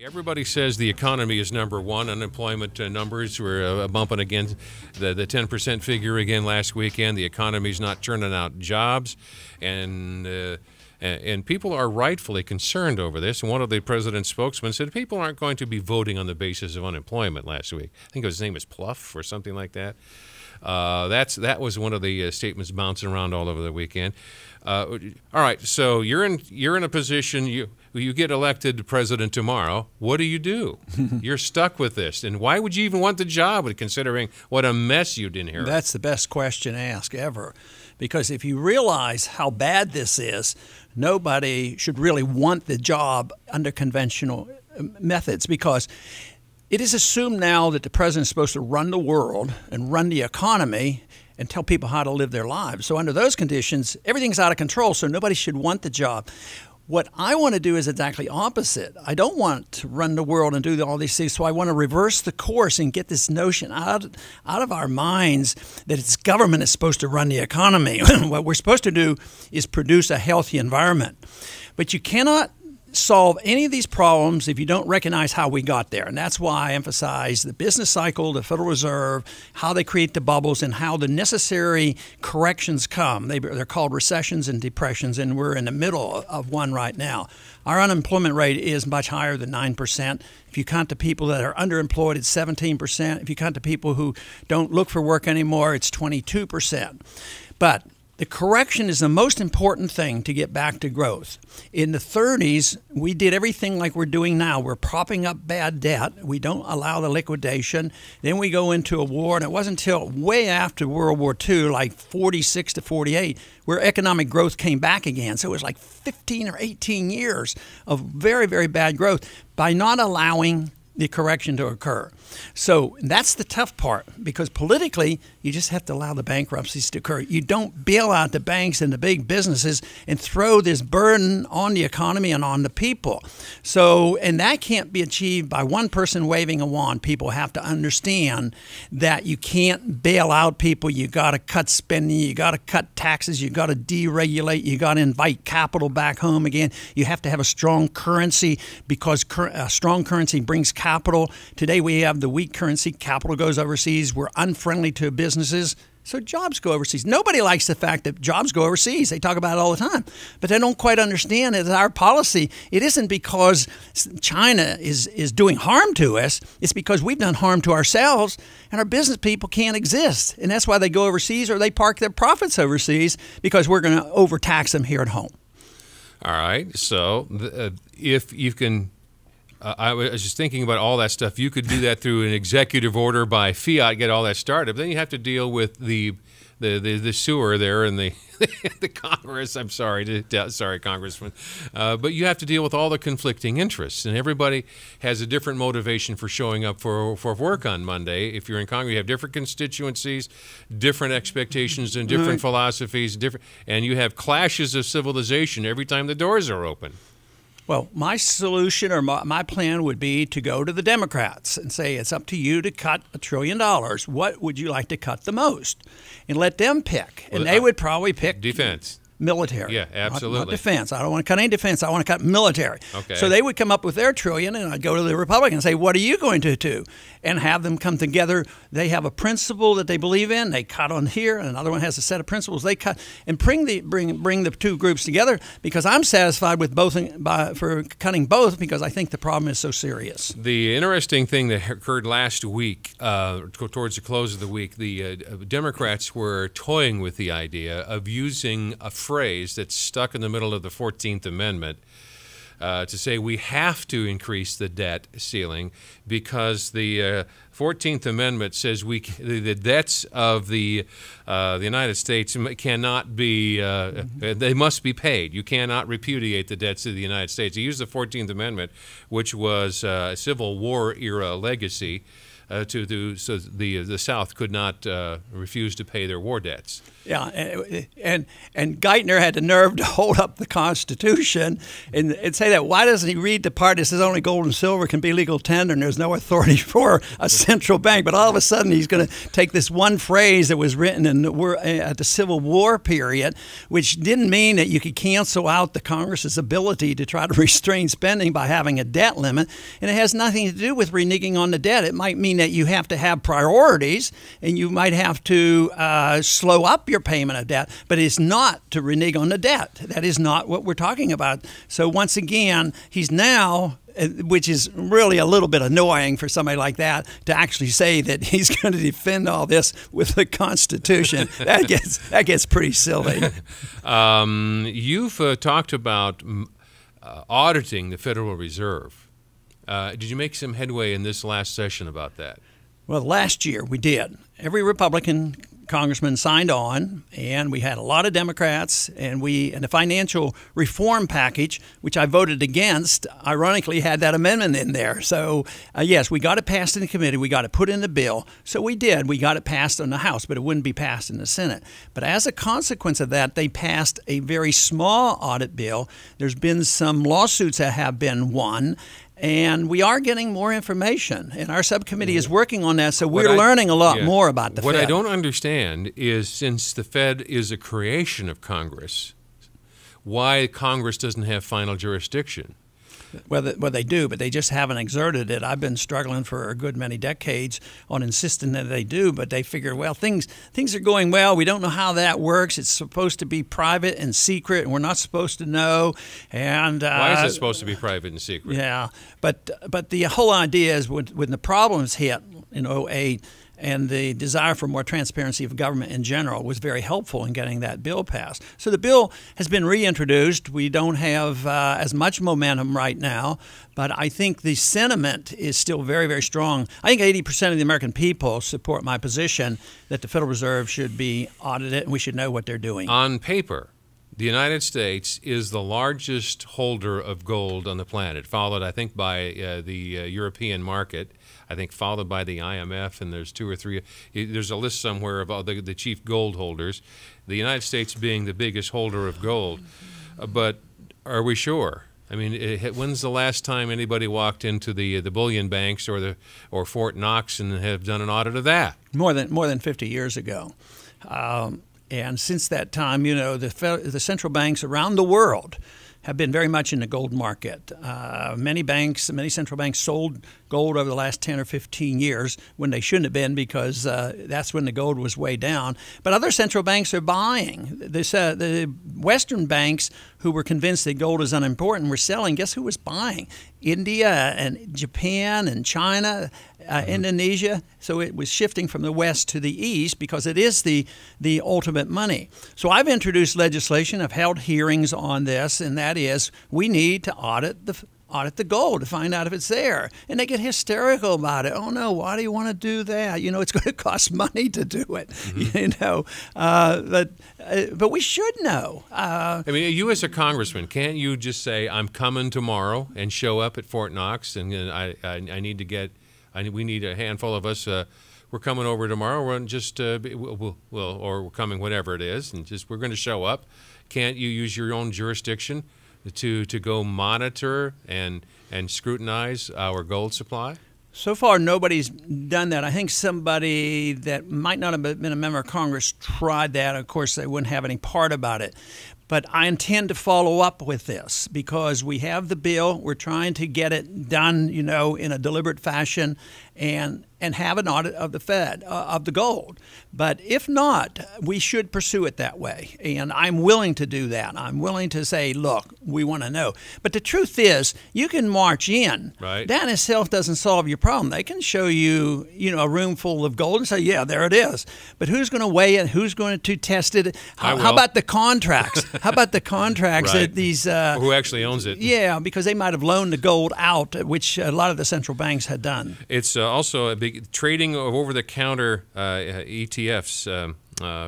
Everybody says the economy is number one. Unemployment numbers were bumping again the 10% figure again last weekend. The economy's not turning out jobs, and people are rightfully concerned over this. And one of the president's spokesmen said people aren't going to be voting on the basis of unemployment last week. I think his name is Pluff or something like that. That was one of the statements bouncing around all over the weekend. All right, so you're in a position, you get elected president tomorrow. What do? You're stuck with this, and why would you even want the job, considering what a mess you'd inherit? That's the best question asked ever, because if you realize how bad this is, nobody should really want the job under conventional methods, because it is assumed now that the president is supposed to run the world and run the economy and tell people how to live their lives. So under those conditions, everything's out of control, so nobody should want the job. What I want to do is exactly opposite. I don't want to run the world and do all these things, so I want to reverse the course and get this notion out of our minds that it's government is supposed to run the economy. What we're supposed to do is produce a healthy environment. But you cannot solve any of these problems if you don't recognize how we got there. And that's why I emphasize the business cycle, the Federal Reserve, how they create the bubbles, and how the necessary corrections come. They're called recessions and depressions, and we're in the middle of one right now. Our unemployment rate is much higher than 9%. If you count the people that are underemployed, it's 17%. If you count the people who don't look for work anymore, it's 22%. But the correction is the most important thing to get back to growth. In the 30s, we did everything like we're doing now. We're propping up bad debt. We don't allow the liquidation. Then we go into a war, and it wasn't until way after World War II, like 46 to 48, where economic growth came back again. So it was like 15 or 18 years of very, very bad growth by not allowing the correction to occur. So that's the tough part, because politically, you just have to allow the bankruptcies to occur. You don't bail out the banks and the big businesses and throw this burden on the economy and on the people. So, and that can't be achieved by one person waving a wand. People have to understand that you can't bail out people. You got to cut spending. You got to cut taxes. You got to deregulate. You got to invite capital back home again. You have to have a strong currency, because a strong currency brings capital. Today we have the weak currency. Capital goes overseas. We're unfriendly to businesses, so jobs go overseas. Nobody likes the fact that jobs go overseas. They talk about it all the time, but they don't quite understand that our policy, it isn't because China is doing harm to us. It's because we've done harm to ourselves, and our business people can't exist. And that's why they go overseas, or they park their profits overseas, because we're going to overtax them here at home. All right. So if you can... I was just thinking about all that stuff. You could do that through an executive order by fiat, get all that started. But then you have to deal with the sewer there and the the Congress. I'm sorry, Congressman. But you have to deal with all the conflicting interests, and everybody has a different motivation for showing up for work on Monday. If you're in Congress, you have different constituencies, different expectations, and different philosophies, and you have clashes of civilization every time the doors are open. Well, my solution, or my plan, would be to go to the Democrats and say, it's up to you to cut $1 trillion. What would you like to cut the most? And let them pick. And they would probably pick defense. Military. Yeah, absolutely. Not defense. I don't want to cut any defense. I want to cut military. Okay. So they would come up with their trillion, and I'd go to the Republicans and say, what are you going to do? And have them come together. They have a principle that they believe in. They cut on here, and another one has a set of principles. They cut and bring the two groups together, because I'm satisfied with both for cutting both, because I think the problem is so serious. The interesting thing that occurred last week, towards the close of the week, the Democrats were toying with the idea of using a phrase that's stuck in the middle of the 14th Amendment to say we have to increase the debt ceiling because the 14th Amendment says the debts of the United States cannot be they must be paid. You cannot repudiate the debts of the United States. They used the 14th Amendment, which was a Civil War era legacy. so the South could not refuse to pay their war debts. Yeah, and Geithner had the nerve to hold up the Constitution and say that. Why doesn't he read the part that says only gold and silver can be legal tender and there's no authority for a central bank? But all of a sudden he's going to take this one phrase that was written at the Civil War period, which didn't mean that you could cancel out the Congress's ability to try to restrain spending by having a debt limit. And it has nothing to do with reneging on the debt. It might mean that you have to have priorities and you might have to slow up your payment of debt, but it's not to renege on the debt. That is not what we're talking about. So once again, he's now, which is really a little bit annoying for somebody like that to actually say that he's going to defend all this with the Constitution. That gets pretty silly. You've talked about auditing the Federal Reserve. Did you make some headway in this last session about that? Well, last year we did. Every Republican congressman signed on, and we had a lot of Democrats, and the financial reform package, which I voted against, ironically had that amendment in there. So, yes, we got it passed in the committee. We got it put in the bill. So we did. We got it passed on the House, but it wouldn't be passed in the Senate. But as a consequence of that, they passed a very small audit bill. There's been some lawsuits that have been won. And we are getting more information, and our subcommittee is working on that, so we're learning a lot more about the Fed. What I don't understand is, since the Fed is a creation of Congress, why Congress doesn't have final jurisdiction. Well, they do, but they just haven't exerted it. I've been struggling for a good many decades on insisting that they do, but they figure, well, things are going well. We don't know how that works. It's supposed to be private and secret, and we're not supposed to know. And why is it supposed to be private and secret? Yeah, but the whole idea is when the problems hit in 2008, and the desire for more transparency of government in general was very helpful in getting that bill passed. So the bill has been reintroduced. We don't have as much momentum right now, but I think the sentiment is still very, very strong. I think 80% of the American people support my position that the Federal Reserve should be audited and we should know what they're doing. On paper, the United States is the largest holder of gold on the planet, followed, I think, by the European market. I think followed by the IMF, and there's 2 or 3. There's a list somewhere of all the chief gold holders, the United States being the biggest holder of gold. But are we sure? I mean, when's the last time anybody walked into the bullion banks or Fort Knox and have done an audit of that? More than 50 years ago. And since that time, you know, the central banks around the world have been very much in the gold market. Many central banks sold gold over the last 10 or 15 years when they shouldn't have been, because that's when the gold was way down. But other central banks are buying. The Western banks, who were convinced that gold is unimportant, were selling. Guess who was buying? India and Japan and China, Indonesia. So it was shifting from the west to the east because it is the ultimate money. So I've introduced legislation. I've held hearings on this, and that is we need to audit the gold to find out if it's there. And they get hysterical about it. Oh, no, why do you want to do that? You know, it's going to cost money to do it. Mm-hmm. You know, but we should know. I mean, you as a congressman, can't you just say, I'm coming tomorrow and show up at Fort Knox, and we need a handful of us. We're coming over tomorrow. We're just or we're coming, whatever it is, and we're going to show up. Can't you use your own jurisdiction to go monitor and scrutinize our gold supply? So far, nobody's done that. I think somebody that might not have been a member of Congress tried that. Of course, they wouldn't have any part about it. But I intend to follow up with this because we have the bill. We're trying to get it done, you know, in a deliberate fashion and have an audit of the Fed, of the gold. But if not, we should pursue it that way. And I'm willing to do that. I'm willing to say, look, we want to know. But the truth is, you can march in. Right. That in itself doesn't solve your problem. They can show you, you know, a room full of gold and say, yeah, there it is. But who's going to weigh it? Who's going to test it? How about the contracts? How about the contracts right. that these... who actually owns it? Yeah, because they might have loaned the gold out, which a lot of the central banks had done. It's also a big trading of over-the-counter ETFs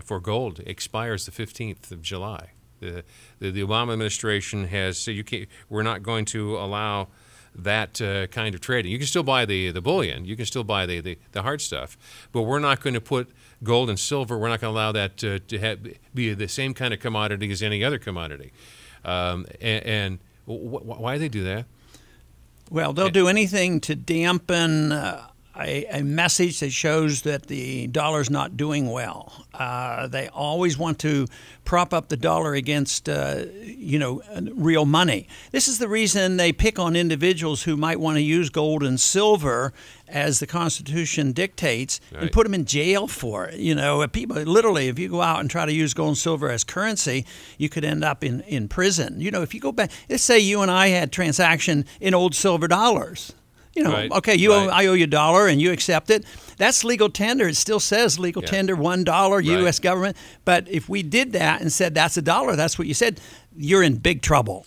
for gold expires the 15th of July. The Obama administration has said we're not going to allow that kind of trading. You can still buy the bullion. You can still buy the hard stuff. But we're not going to put gold and silver, we're not going to allow that to be the same kind of commodity as any other commodity. And why do they do that? Well, they'll do anything to dampen a message that shows that the dollar's not doing well. They always want to prop up the dollar against, real money. This is the reason they pick on individuals who might want to use gold and silver as the Constitution dictates, right, and put them in jail for it. People literally, if you go out and try to use gold and silver as currency, you could end up in prison. If you go back, let's say you and I had transaction in old silver dollars. Right, okay, I owe you $1 and you accept it. That's legal tender. It still says legal tender, $1, U.S. government. But if we did that and said that's $1, that's what you said, you're in big trouble.